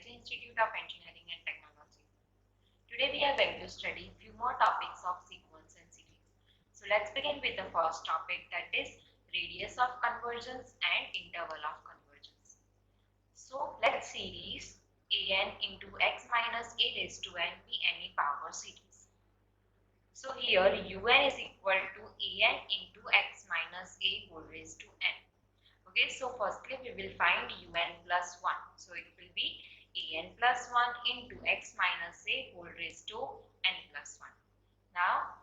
IIT Institute of Engineering and Technology. Today we are going to study few more topics of sequence and series. So let's begin with the first topic, that is radius of convergence and interval of convergence. So let series an into x minus a raised to n be any power series. So here un is equal to an into x minus a whole raised to n. Okay, so firstly we will find un plus 1. So it will be an plus 1 into x minus a whole raised to n plus 1. Now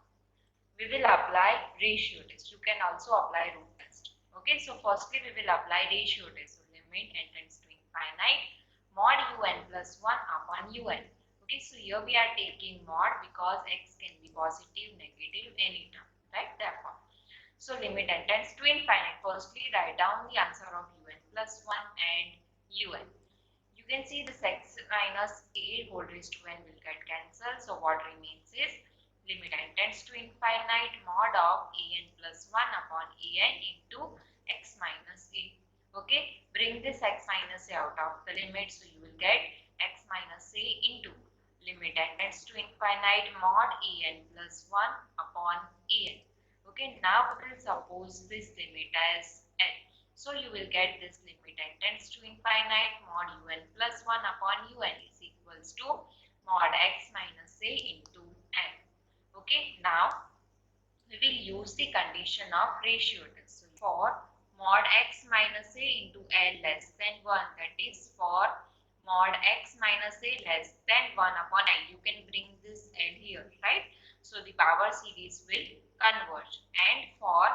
we will apply ratio test. You can also apply root test. Okay, so firstly we will apply ratio test. So limit n tends to infinite mod un plus 1 upon un. Okay, so here we are taking mod because x can be positive, negative, any term, right? Therefore, so limit n tends to infinite. Firstly, write down the answer of un plus 1 and un. You can see this x minus a whole raised to n will get cancelled. So what remains is limit n tends to infinite mod of an plus 1 upon an into x minus a. Okay, bring this x minus a out of the limit. So you will get x minus a into limit n tends to infinite mod an plus 1 upon an. Okay, now we will suppose this limit as n. So you will get this limit n tends to infinite mod un plus 1 upon un is equals to mod x minus a into n. Okay, now we will use the condition of ratio test. So for mod x minus a into l less than 1, that is for mod x minus a less than 1 upon l, you can bring this l here, right? So the power series will converge. And for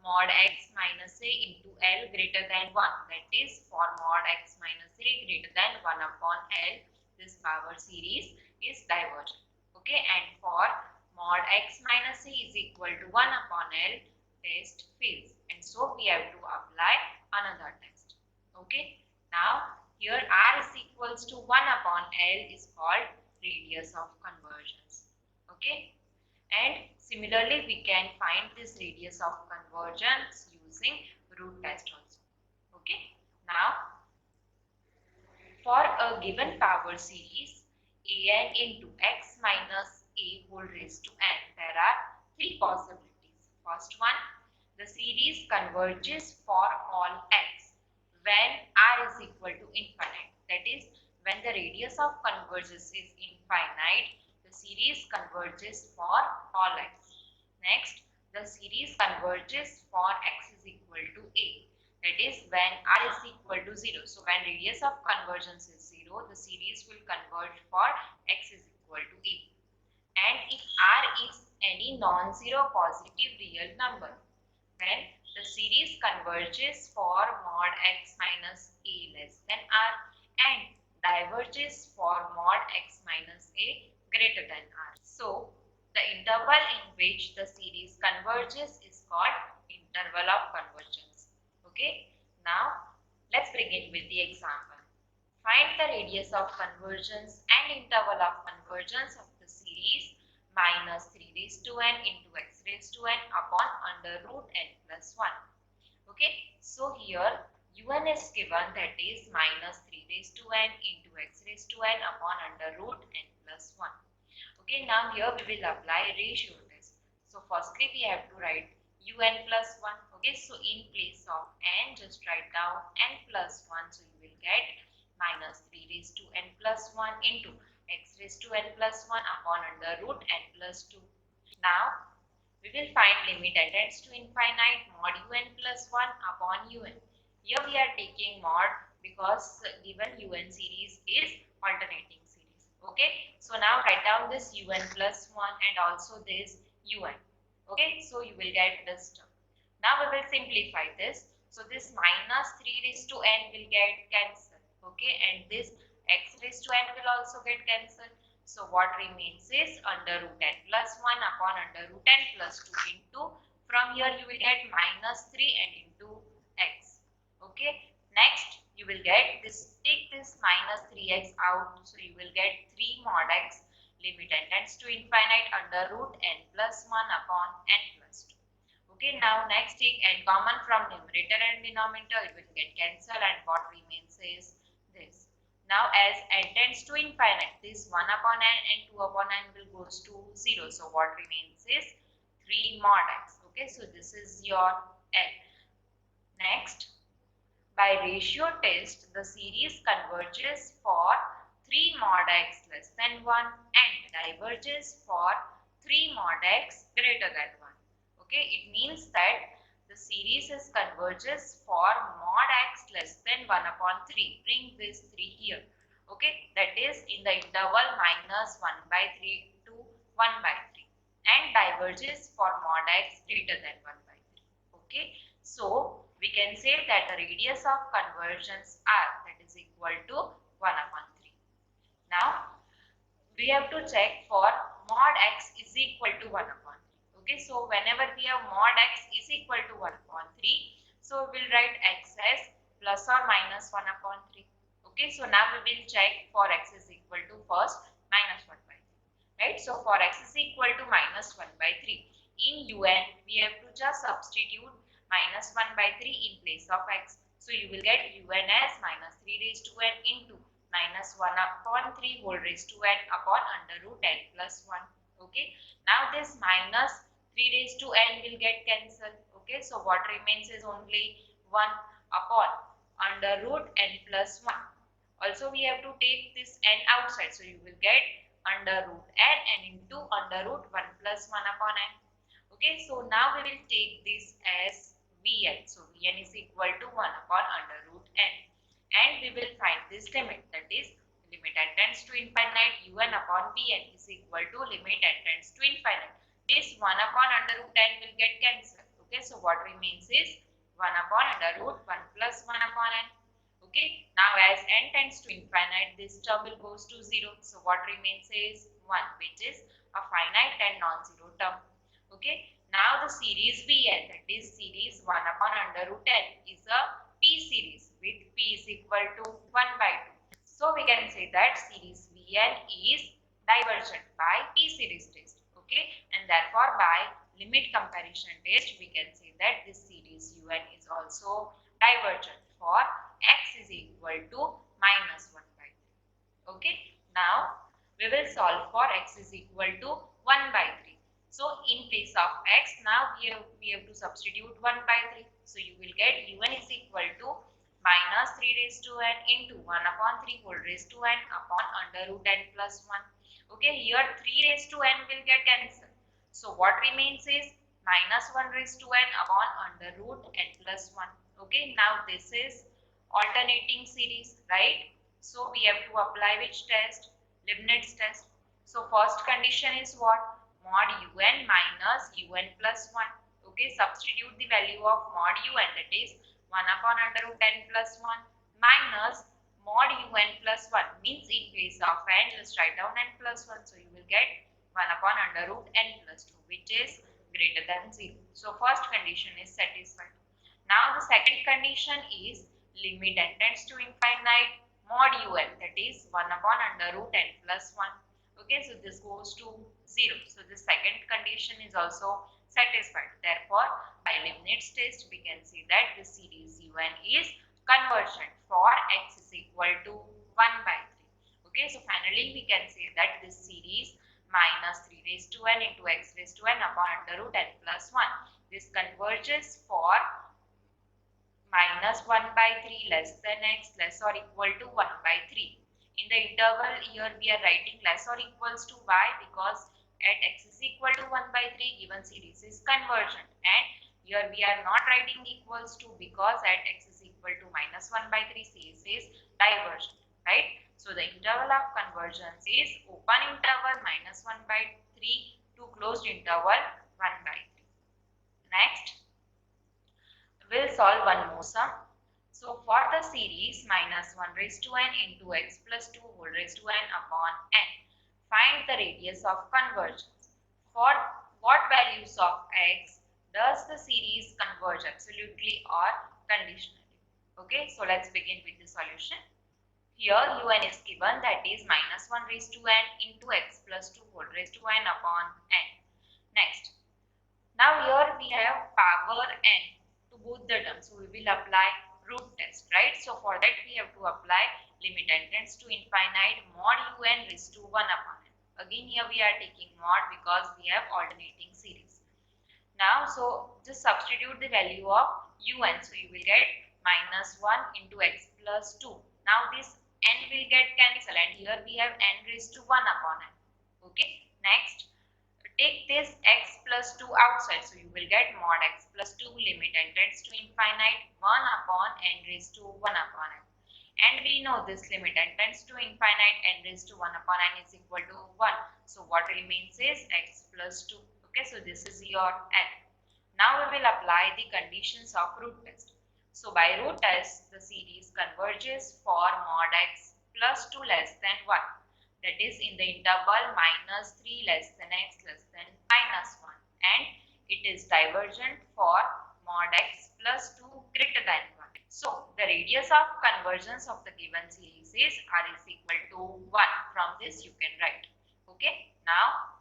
mod x minus a into l greater than 1, that is for mod x minus a greater than 1 upon l, this power series is divergent. Okay, and for mod x minus a is equal to 1 upon l, test fails, and so we have to apply another test. Okay, now here r is equals to 1 upon l is called radius of convergence. Okay, and similarly we can find this radius of convergence using root test also. Okay, now for a given power series an into x minus a whole raised to n, there are three possibilities. First one, the series converges for all x when r is equal to infinite. That is, when the radius of convergence is infinite, the series converges for all x. Next, the series converges for x is equal to a. That is, when r is equal to 0. So when radius of convergence is 0, the series will converge for x is equal to a. And if r is any non-zero positive real number, then the series converges for mod x minus a less than r and diverges for mod x minus a greater than r. So the interval in which the series converges is called interval of convergence. Okay, now let's begin with the example. Find the radius of convergence and interval of convergence of the series minus 3 raised to n into x raised to n upon under root n plus 1. Okay, so here un is given, that is minus 3 raised to n into x raised to n upon under root n plus 1. Okay, now here we will apply ratio test. So firstly we have to write un plus 1. Okay, so in place of n, just write down n plus 1. So you will get minus 3 raised to n plus 1 into x raised to n plus 1 upon under root n plus 2. Now we will find limit n tends to infinite mod un plus 1 upon un. Here we are taking mod because given un series is alternating series. Okay, so now write down this un plus 1 and also this un. Okay, so you will get this term. Now we will simplify this. So this minus 3 raised to n will get cancelled. Okay, and this x raised to n will also get cancelled. So what remains is under root n plus 1 upon under root n plus 2 into, from here you will get minus 3 and into x. Okay, next you will get this, take this minus 3x out. So you will get 3 mod x, limit n tends to infinite under root n plus 1 upon n plus 2. Okay, now next take n common from numerator and denominator, it will get cancelled, and what remains is this. Now as n tends to infinite, this 1 upon n and 2 upon n will goes to 0. So what remains is 3 mod x. Okay, so this is your n. Next, by ratio test, the series converges for 3 mod x less than 1 and diverges for 3 mod x greater than 1. Okay, it means that the series is converges for mod x less than 1 upon 3. Bring this 3 here. Okay, that is in the interval minus 1 by 3 to 1 by 3 and diverges for mod x greater than 1 by 3. Okay, so we can say that the radius of convergence R, that is equal to 1 upon 3. Now we have to check for mod x is equal to 1 upon 3. Okay, so whenever we have mod x is equal to 1 upon 3, so we will write x as plus or minus 1 upon 3. Okay, so now we will check for x is equal to first minus 1 by 3. Right, so for x is equal to minus 1 by 3, in un we have to just substitute minus 1 by 3 in place of x. So you will get un as minus 3 raised to n into minus 1 upon 3 whole raised to n upon under root n plus 1. Okay, now this minus 3 raised to n will get cancelled. Okay, so what remains is only 1 upon under root n plus 1. Also we have to take this n outside, so you will get under root n and into under root 1 plus 1 upon n. Okay, so now we will take this as Vn. So Vn is equal to 1 upon under root n. And we will find this limit, that is limit n tends to infinite un upon Vn is equal to limit n tends to infinite. This 1 upon under root n will get cancelled. Okay, so what remains is 1 upon under root 1 plus 1 upon n. Okay, now as n tends to infinite, this term will goes to 0. So what remains is 1, which is a finite and non-zero term. Okay, now the series Vn, that is series 1 upon under root n, is a p series with p is equal to 1 by 2. So we can say that series Vn is divergent by p series test. Okay, and therefore by limit comparison test we can say that this series un is also divergent for x is equal to minus 1 by 3. Okay, now we will solve for x is equal to 1 by 3. So in place of x, now we have to substitute 1 by 3. So you will get un is equal to minus 3 raised to n into 1 upon 3 whole raised to n upon under root n plus 1. Okay, here 3 raised to n will get cancelled. So what remains is minus 1 raised to n upon under root n plus 1. Okay, now this is alternating series, right? So we have to apply which test? Leibniz test. So first condition is what? Mod un minus un plus 1. Okay, substitute the value of mod un, that is 1 upon under root n plus 1 minus mod un plus 1, means in place of n just write down n plus 1. So you will get 1 upon under root n plus 2, which is greater than 0. So first condition is satisfied. Now the second condition is limit n tends to infinite mod un, that is 1 upon under root n plus 1. Okay, so this goes to 0. So the second condition is also satisfied. Therefore, by Leibniz test, we can see that the series un is convergent for x is equal to 1 by 3. Okay, so finally we can say that this series minus 3 raised to n into x raised to n upon under root n plus 1. This converges for minus 1 by 3 less than x less or equal to 1 by 3. In the interval here we are writing less or equals to y because at x is equal to 1 by 3 given series is convergent, and here we are not writing equals to because at x is equal to minus 1 by 3 series is divergent, right? So the interval of convergence is open interval minus 1 by 3 to closed interval 1 by 3. Next, we'll solve one more sum. So for the series minus 1 raised to n into x plus 2 whole raised to n upon n, find the radius of convergence. For what values of x does the series converge absolutely or conditionally? Okay, so let's begin with the solution. Here un is given, that is minus 1 raised to n into x plus 2 whole raised to n upon n. Next, now here we have power n to both the terms, so we will apply root test, right? So for that we have to apply limit n tends to infinite mod un raised to 1 upon n. Again here we are taking mod because we have alternating series. Now so just substitute the value of un, so you will get minus 1 into x plus 2. Now this n will get cancelled and here we have n raised to 1 upon n. Okay, next take this x plus 2 outside, so you will get mod x plus 2 limit n tends to infinite 1 upon n raised to 1 upon n. And we know this limit n tends to infinite n raised to 1 upon n is equal to 1. So what remains is x plus 2. Okay, so this is your n. Now we will apply the conditions of root test. So by root test, the series converges for mod x plus 2 less than 1. That is in the interval minus 3 less than x less than minus 1. And it is divergent for mod x plus 2 greater than 1. So the radius of convergence of the given series is r is equal to 1. From this you can write. Okay. Now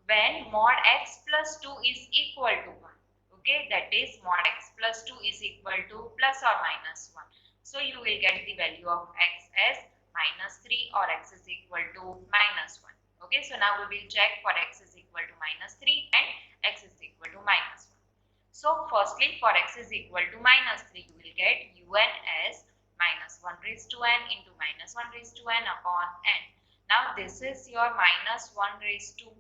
when mod x plus 2 is equal to 1, okay, that is mod x plus 2 is equal to plus or minus 1. So you will get the value of x as minus 3 or x is equal to minus 1. Okay, so now we will check for x is equal to minus 3 and x is equal to minus 1. So firstly for x is equal to minus 3, you will get un as minus 1 raised to n into minus 1 raised to n upon n. Now this is your minus 1 raised to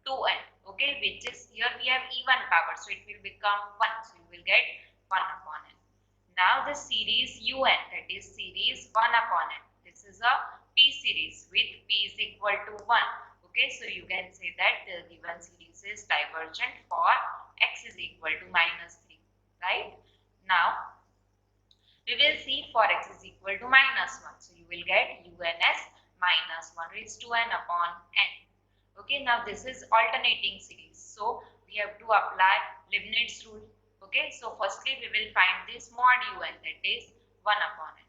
2n, okay, which is here we have even power, so it will become 1, so you will get 1 upon n. Now the series un, that is series 1 upon n, this is a p series with p is equal to 1. Okay, so you can say that the given series is divergent for x is equal to minus 3, right? Now we will see for x is equal to minus 1, so you will get un as minus 1 raised to n upon n. Okay, now this is alternating series, so we have to apply Leibniz rule. Okay, so firstly we will find this mod un, that is 1 upon n.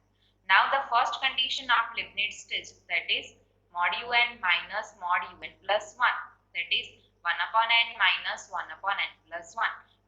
Now the first condition of Leibniz test, that is mod un minus mod un plus 1, that is 1 upon n minus 1 upon n plus 1.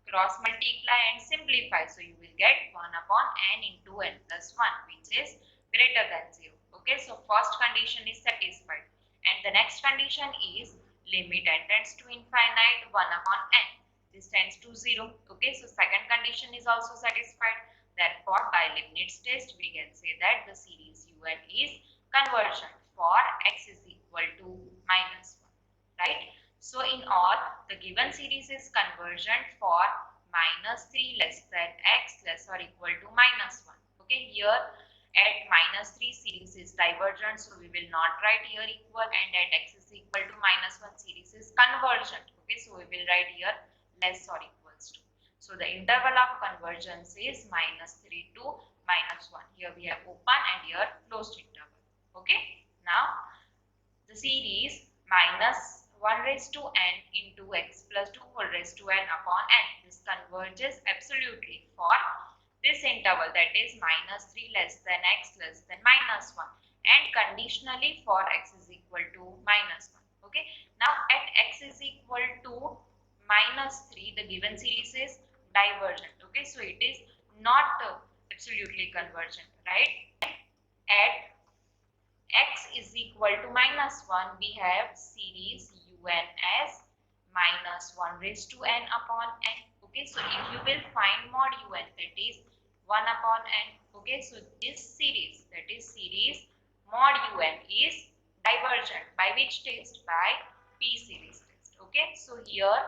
Cross multiply and simplify, so you will get 1 upon n into n plus 1, which is greater than 0. Okay, so first condition is satisfied. And the next condition is limit n tends to infinite 1 upon n. This tends to 0. Okay, so second condition is also satisfied. Therefore, by Leibniz test, we can say that the series un is convergent for x is equal to minus 1. Right? So in all, the given series is convergent for minus 3 less than x less or equal to minus 1. Okay, here at minus 3 series is divergent, so we will not write here equal, and at x is equal to minus 1 series is convergent. Okay, so we will write here less or equals to. So the interval of convergence is minus 3 to minus 1. Here we have open and here closed interval. Okay, now the series minus 1 raised to n into x plus 2 whole raised to n upon n. This converges absolutely for this interval, that is minus 3 less than x less than minus 1, and conditionally for x is equal to minus 1. Okay, now at x is equal to minus 3, the given series is divergent. Okay, so it is not absolutely convergent, right? At x is equal to minus 1, we have series un as minus 1 raised to n upon n. Okay, so if you will find mod un, that is 1 upon n. Okay, so this series, that is series mod un, is divergent. By which test? By p series test. Okay, so here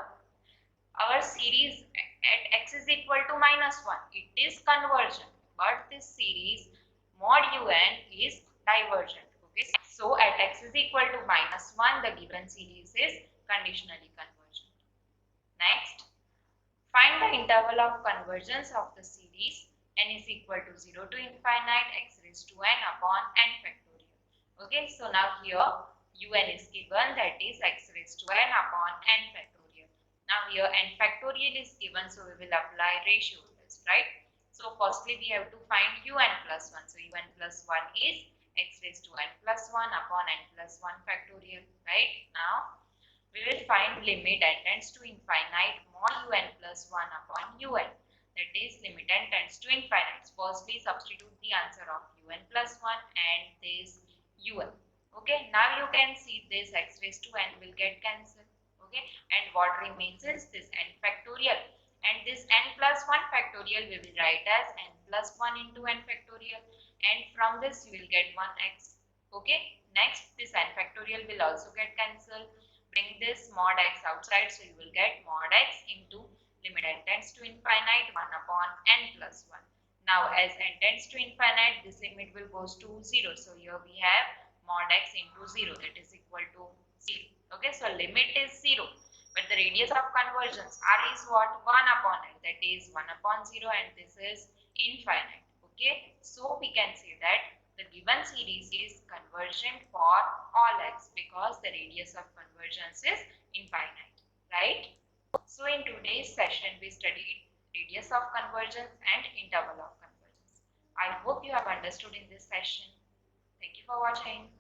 our series at x is equal to minus 1, it is convergent, but this series mod un is divergent. Okay, so at x is equal to minus 1, the given series is conditionally convergent. Next, find the interval of convergence of the series n is equal to 0 to infinite x raised to n upon n factorial. Okay, so now here un is given, that is x raised to n upon n factorial. Now here n factorial is given, so we will apply ratio test, right? So firstly we have to find un plus 1. So un plus 1 is x raised to n plus 1 upon n plus 1 factorial, right? Now we will find limit n tends to infinite mod un plus 1 upon un. that is limit n tends to infinite. Firstly, substitute the answer of un plus 1 and this un. Okay, now you can see this x raised to n will get cancelled. Okay, and what remains is this n factorial, and this n plus 1 factorial we will write as n plus 1 into n factorial, and from this you will get 1x. Okay, next this n factorial will also get cancelled. Bring this mod x outside, so you will get mod x into limit n tends to infinite 1 upon n plus 1. Now as n tends to infinite, this limit will goes to 0. So here we have mod x into 0, that is equal to 0. Okay, so limit is 0. But the radius of convergence r is what? 1 upon l, that is 1 upon 0, and this is infinite. Okay, so we can say that the given series is convergent for all x because the radius of convergence is infinite, right? So in today's session we studied radius of convergence and interval of convergence. I hope you have understood in this session. Thank you for watching.